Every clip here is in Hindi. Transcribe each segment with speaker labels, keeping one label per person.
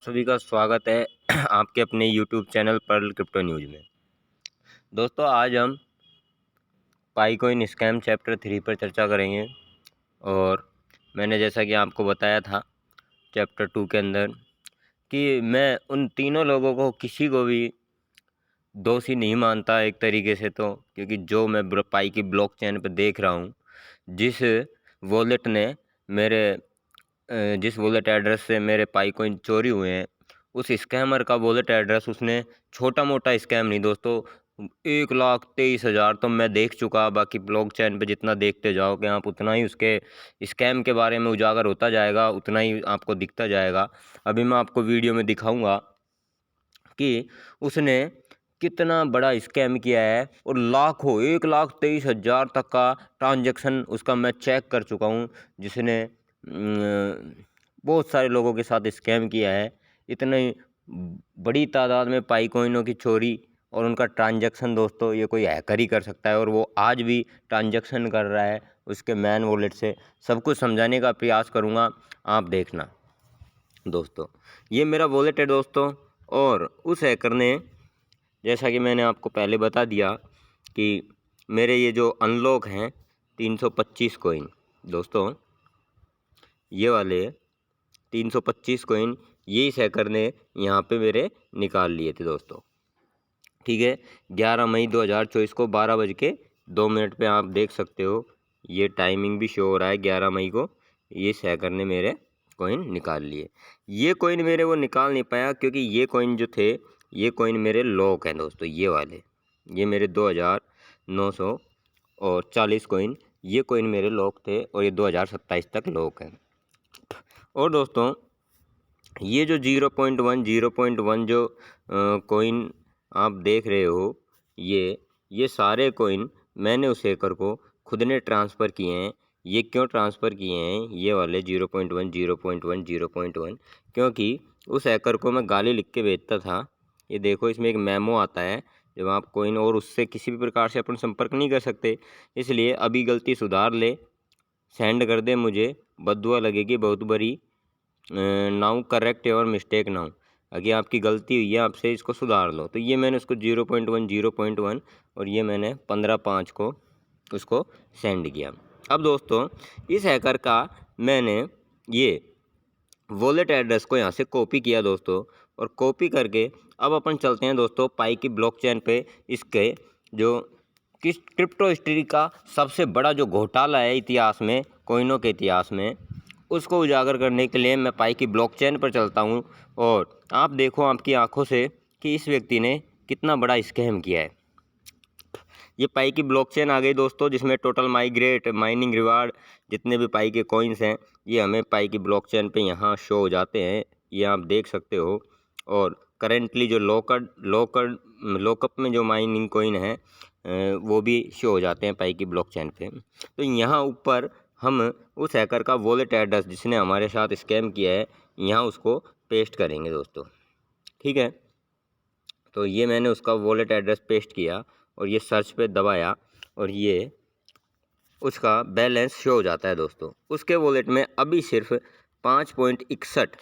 Speaker 1: सभी का स्वागत है आपके अपने YouTube channel Pearl Crypto News में। दोस्तों आज हम पाईकॉइन स्कैम चैप्टर 3 पर चर्चा करेंगे और मैंने जैसा कि आपको बताया था चैप्टर 2 के अंदर कि मैं उन तीनों लोगों को किसी को भी दोषी नहीं मानता एक तरीके से, तो क्योंकि जो मैं पाई की ब्लॉकचेन पे देख रहा हूँ, जिस वॉलेट ने मेरे जिस वॉलेट एड्रेस से मेरे पाईकॉइन चोरी हुए हैं, उस स्कैमर का वॉलेट एड्रेस उसने छोटा मोटा स्कैम नहीं दोस्तों, 1,23,000 तो मैं देख चुका। बाकी ब्लॉकचेन पे जितना देखते जाओगे आप उतना ही उसके स्कैम के बारे में उजागर होता जाएगा, उतना ही आपको दिखता जाएगा। अभी मैं आपको वीडियो में दिखाऊंगा कि उसने कितना बड़ा स्कैम किया है और लाखों 1,23,000 तक का ट्रांजैक्शन उसका मैं चेक कर चुका हूँ, जिसने बहुत सारे लोगों के साथ स्कैम किया है। इतनी बड़ी तादाद में पाईकॉइनों की चोरी और उनका ट्रांजैक्शन दोस्तों, ये कोई हैकर ही कर सकता है और वो आज भी ट्रांजैक्शन कर रहा है उसके मैन वॉलेट से। सब कुछ समझाने का प्रयास करूँगा, आप देखना दोस्तों। ये मेरा वॉलेट है दोस्तों, और उस हैकर ने, जैसा कि मैंने आपको पहले बता दिया कि मेरे ये जो अनलॉक हैं 325 कॉइन दोस्तों, ये वाले 325 कॉइन ये इस हैकर ने यहाँ पे मेरे निकाल लिए थे दोस्तों। ठीक है, 11 मई 2024 को 12:02 पे आप देख सकते हो, ये टाइमिंग भी शो हो रहा है 11 मई को। ये इस हैकर ने मेरे कॉइन निकाल लिए। ये कॉइन मेरे वो निकाल नहीं पाया क्योंकि ये कॉइन जो थे, ये कॉइन मेरे लॉक हैं दोस्तों। ये वाले, ये मेरे 2,940 कॉइन, ये कॉइन मेरे लॉक थे और ये 2027 तक लॉक हैं। और दोस्तों ये जो 0.1 जो कॉइन आप देख रहे हो, ये सारे कॉइन मैंने उस हैकर को खुद ने ट्रांसफ़र किए हैं। ये क्यों ट्रांसफ़र किए हैं ये वाले 0.1, क्योंकि उस हैकर को मैं गाली लिख के भेजता था। ये देखो, इसमें एक मेमो आता है जब आप कॉइन, और उससे किसी भी प्रकार से अपन संपर्क नहीं कर सकते, इसलिए अभी गलती सुधार ले, सेंड कर दे, मुझे बद्दुआ लगेगी बहुत बड़ी। Now correct your mistake now, अगर आपकी गलती हुई है आपसे, इसको सुधार लो। तो ये मैंने उसको 0.1 और ये मैंने 15/5 को उसको सेंड किया। अब दोस्तों इस हैकर का मैंने ये वॉलेट एड्रेस को यहाँ से कॉपी किया दोस्तों, और कॉपी करके अब अपन चलते हैं दोस्तों पाई की ब्लॉकचेन पे। इसके जो किस क्रिप्टो हिस्ट्री का सबसे बड़ा जो घोटाला है इतिहास में, कॉइनों के इतिहास में, उसको उजागर करने के लिए मैं पाई की ब्लॉकचेन पर चलता हूँ और आप देखो आपकी आंखों से कि इस व्यक्ति ने कितना बड़ा स्कैम किया है। ये पाई की ब्लॉकचेन आ गई दोस्तों, जिसमें टोटल माइनिंग रिवार्ड जितने भी पाई के कॉइन्स हैं, ये हमें पाई की ब्लॉकचेन पे यहाँ शो हो जाते हैं, ये आप देख सकते हो। और करेंटली जो लॉकअप में जो माइनिंग कॉइन है वो भी शो हो जाते हैं पाई की ब्लॉकचेन पे। तो यहाँ ऊपर हम उस हैकर का वॉलेट एड्रेस जिसने हमारे साथ स्कैम किया है, यहाँ उसको पेस्ट करेंगे दोस्तों। ठीक है, तो ये मैंने उसका वॉलेट एड्रेस पेस्ट किया और ये सर्च पे दबाया और ये उसका बैलेंस शो हो जाता है दोस्तों। उसके वॉलेट में अभी सिर्फ 5.61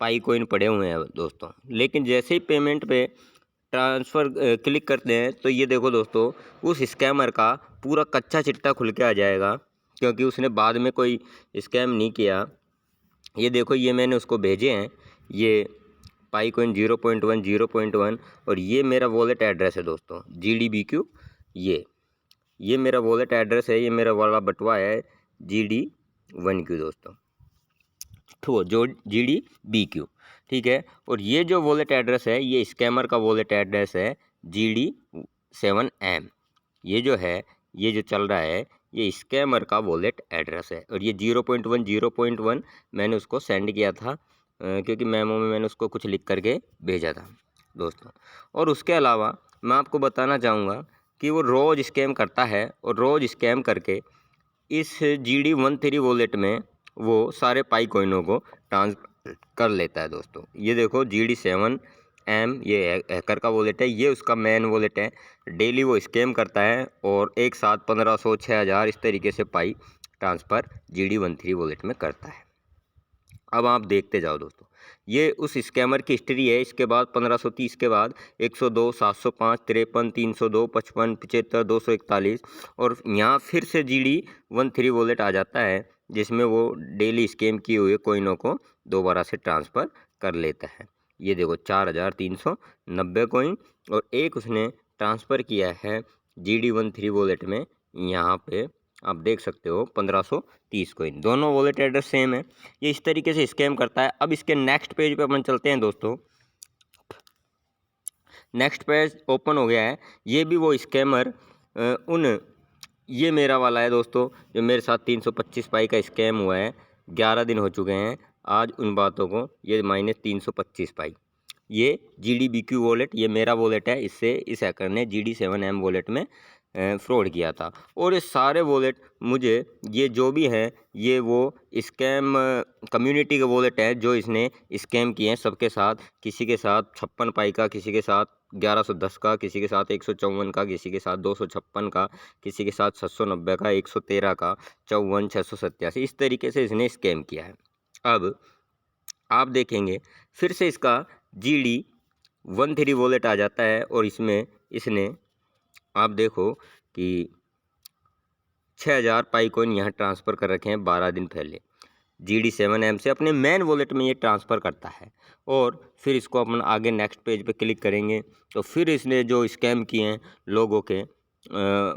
Speaker 1: पाई कॉइन पड़े हुए हैं दोस्तों। लेकिन जैसे ही पेमेंट पे ट्रांसफ़र क्लिक करते हैं तो ये देखो दोस्तों, उस स्कैमर का पूरा कच्चा चिट्ठा खुल के आ जाएगा, क्योंकि उसने बाद में कोई स्कैम नहीं किया। ये देखो, ये मैंने उसको भेजे हैं, ये पाईकॉइन 0.1 और ये मेरा वॉलेट एड्रेस है दोस्तों, GDBQ। ये मेरा वॉलेट एड्रेस है, ये मेरा वाला बटवा है GD1Q दोस्तों, तो जो GDBQ। ठीक है, और ये जो वॉलेट एड्रेस है ये स्कैमर का वॉलेट एड्रेस है GD7M। ये जो है, ये जो चल रहा है, ये स्कैमर का वॉलेट एड्रेस है। और ये 0.1 मैंने उसको सेंड किया था क्योंकि मेमो में मैंने उसको कुछ लिख करके भेजा था दोस्तों। और उसके अलावा मैं आपको बताना चाहूँगा कि वो रोज़ स्कैम करता है और रोज़ स्कैम करके इस GD13 वॉलेट में वो सारे पाई कॉइनों को ट्रांसफर कर लेता है दोस्तों। ये देखो, GD7M ये हैकर का वॉलेट है, ये उसका मेन वॉलेट है। डेली वो स्कैम करता है और एक साथ 1500 6000 इस तरीके से पाई ट्रांसफ़र GD13 वॉलेट में करता है। अब आप देखते जाओ दोस्तों, ये उस स्कैमर की हिस्ट्री है। इसके बाद 1530 के बाद 102, 705, 53, 302, 55, 75, 241 और यहाँ फिर से GD13 वॉलेट आ जाता है, जिसमें वो डेली स्कैम किए हुए कोइनों को दोबारा से ट्रांसफ़र कर लेता है। ये देखो 4390 कोइन और एक उसने ट्रांसफ़र किया है GD13 वॉलेट में, यहाँ पे आप देख सकते हो 1530 कोइन। दोनों वॉलेट एड्रेस सेम है। ये इस तरीके से स्कैम करता है। अब इसके नेक्स्ट पेज पे अपन चलते हैं दोस्तों। नेक्स्ट पेज ओपन हो गया है। ये भी वो स्कैमर ये मेरा वाला है दोस्तों, जो मेरे साथ 325 पाई का स्कैम हुआ है। 11 दिन हो चुके हैं आज उन बातों को। ये -325 पाई। ये GDBQ वॉलेट, ये मेरा वॉलेट है। इससे इस हैकर ने GD7M वॉलेट में फ्रॉड किया था। और ये सारे वॉलेट मुझे, ये जो भी हैं, ये वो स्कैम कम्युनिटी के वॉलेट है जो इसने स्कैम किए हैं सबके साथ। किसी के साथ 56 पाई का, किसी के साथ 1110 का, किसी के साथ 154 का, किसी के साथ 256 का, किसी के साथ 790 का, 113 का, 54, 687, इस तरीके से इसने स्कैम किया है। अब आप देखेंगे फिर से इसका GD13 वॉलेट आ जाता है और इसमें इसने आप देखो कि 6000 पाई कॉइन यहाँ ट्रांसफ़र कर रखे हैं 12 दिन पहले। GD7M से अपने मेन वॉलेट में ये ट्रांसफ़र करता है। और फिर इसको अपन आगे नेक्स्ट पेज पे क्लिक करेंगे तो फिर इसने जो स्कैम किए हैं लोगों के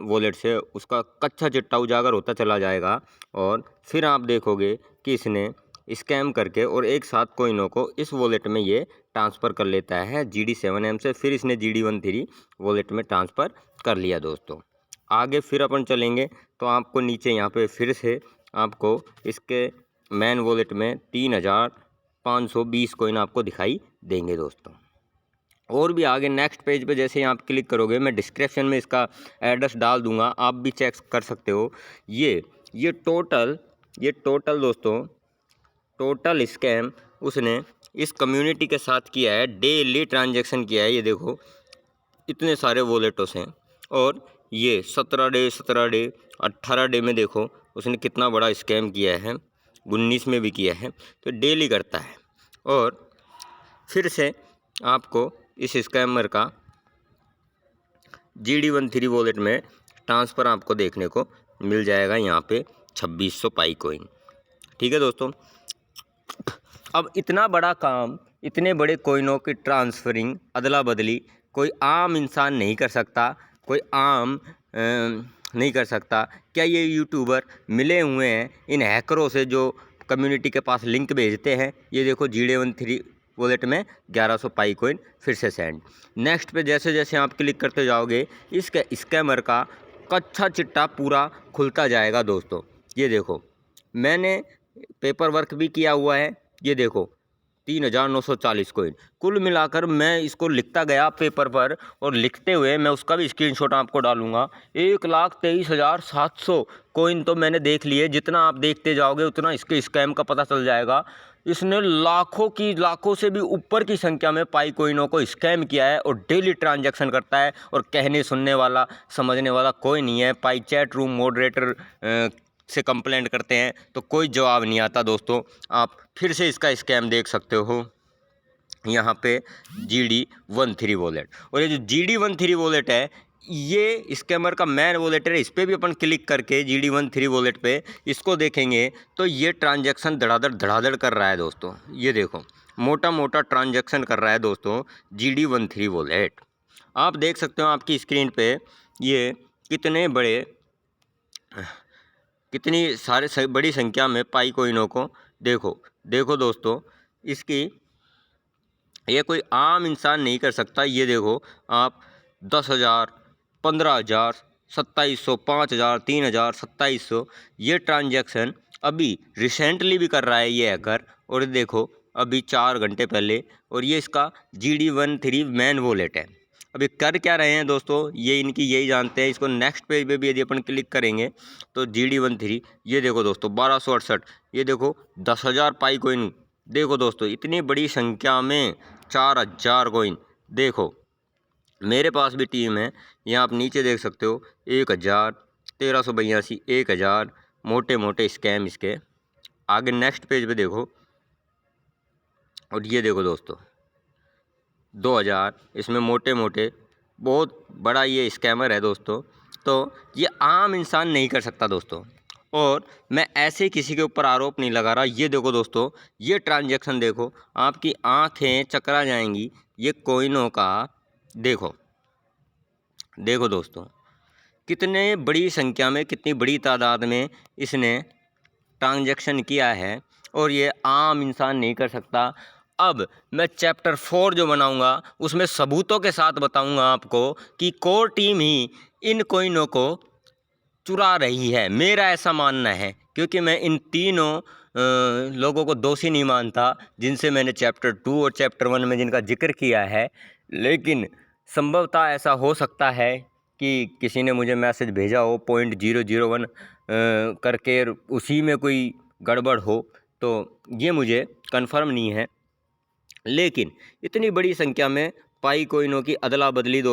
Speaker 1: वॉलेट से, उसका कच्चा चिट्ठा उजागर होता चला जाएगा। और फिर आप देखोगे कि इसने स्कैम करके और एक साथ कोइनों को इस वॉलेट में ये ट्रांसफ़र कर लेता है GD7M से। फिर इसने GD13 वॉलेट में ट्रांसफ़र कर लिया दोस्तों। आगे फिर अपन चलेंगे तो आपको नीचे यहाँ पे फिर से आपको इसके मेन वॉलेट में 3520 कोइन आपको दिखाई देंगे दोस्तों। और भी आगे नेक्स्ट पेज पे जैसे ही आप क्लिक करोगे, मैं डिस्क्रिप्शन में इसका एड्रेस डाल दूंगा, आप भी चेक कर सकते हो। ये टोटल दोस्तों, टोटल स्कैम उसने इस कम्युनिटी के साथ किया है। डेली ट्रांजैक्शन किया है। ये देखो इतने सारे वॉलेटों से। और ये 17 डे 18 डे में देखो उसने कितना बड़ा स्कैम किया है। 19 में भी किया है। तो डेली करता है। और फिर से आपको इस स्कैमर का GD13 वॉलेट में ट्रांसफ़र आपको देखने को मिल जाएगा यहाँ पे 2600 पाई कोइन। ठीक है दोस्तों। अब इतना बड़ा काम, इतने बड़े कोइनों की ट्रांसफरिंग, अदला बदली कोई आम इंसान नहीं कर सकता, कोई आम नहीं कर सकता। क्या ये यूट्यूबर मिले हुए हैं इन हैकरों से जो कम्युनिटी के पास लिंक भेजते हैं? ये देखो GD13 वॉलेट में 1100 पाई कोइन फिर से सेंड। नेक्स्ट पे जैसे जैसे आप क्लिक करते जाओगे इसके स्कैमर का कच्चा चिट्ठा पूरा खुलता जाएगा दोस्तों। ये देखो मैंने पेपर वर्क भी किया हुआ है। ये देखो 3940 कोइन कुल मिलाकर मैं इसको लिखता गया पेपर पर, और लिखते हुए मैं उसका भी स्क्रीनशॉट आपको डालूंगा। 1,23,700 कोइन तो मैंने देख लिए। जितना आप देखते जाओगे उतना इसके स्कैम का पता चल जाएगा। इसने लाखों से भी ऊपर की संख्या में पाई कोइनों को स्कैम किया है और डेली ट्रांजैक्शन करता है। और कहने सुनने वाला समझने वाला कोई नहीं है। पाई चैट रूम मॉडरेटर से कंप्लेंट करते हैं तो कोई जवाब नहीं आता दोस्तों। आप फिर से इसका स्कैम देख सकते हो यहाँ पे GD13 वॉलेट। और ये जो GD13 वॉलेट है ये स्कैमर का मैन वॉलेट है। इस पर भी अपन क्लिक करके GD13 वॉलेट पे इसको देखेंगे तो ये ट्रांजैक्शन धड़ाधड़ कर रहा है दोस्तों। ये देखो मोटा ट्रांजैक्शन कर रहा है दोस्तों GD13 वॉलेट। आप देख सकते हो आपकी स्क्रीन पे ये कितनी बड़ी संख्या में पाई कोइनों को देखो दोस्तों। इसकी ये कोई आम इंसान नहीं कर सकता। ये देखो आप 10,000, 15,000, 2,700, 5,000, 3,000, 2,700 ये ट्रांजैक्शन अभी रिसेंटली भी कर रहा है ये हैकर। और देखो अभी 4 घंटे पहले। और ये इसका GD13 मैन वॉलेट है। अभी कर क्या रहे हैं दोस्तों ये इनकी यही जानते हैं। इसको नेक्स्ट पेज पे भी यदि अपन क्लिक करेंगे तो GD13 ये देखो दोस्तों 1268, ये देखो 10,000 पाई कोइन। देखो दोस्तों इतनी बड़ी संख्या में 4,000 कोइन। देखो मेरे पास भी टीम है। यहाँ आप नीचे देख सकते हो 1,000, 1382, 1,000 मोटे स्कैम इसके। आगे नेक्स्ट पेज पे देखो और ये देखो दोस्तों 2000, इसमें मोटे मोटे बहुत बड़ा ये स्कैमर है दोस्तों। तो ये आम इंसान नहीं कर सकता दोस्तों, और मैं ऐसे किसी के ऊपर आरोप नहीं लगा रहा। ये देखो दोस्तों, ये ट्रांजैक्शन देखो, आपकी आंखें चकरा जाएंगी। ये कॉइनों का देखो, देखो दोस्तों कितने बड़ी संख्या में, कितनी बड़ी तादाद में इसने ट्रांजैक्शन किया है, और ये आम इंसान नहीं कर सकता। अब मैं चैप्टर 4 जो बनाऊंगा उसमें सबूतों के साथ बताऊंगा आपको कि कोर टीम ही इन कॉइनों को चुरा रही है। मेरा ऐसा मानना है, क्योंकि मैं इन तीनों लोगों को दोषी नहीं मानता जिनसे मैंने चैप्टर 2 और चैप्टर 1 में जिनका जिक्र किया है। लेकिन संभवतः ऐसा हो सकता है कि किसी ने मुझे मैसेज भेजा हो 0.001 करके, उसी में कोई गड़बड़ हो, तो ये मुझे कंफर्म नहीं है। लेकिन इतनी बड़ी संख्या में पाई कॉइनों की अदला बदली दोस्तों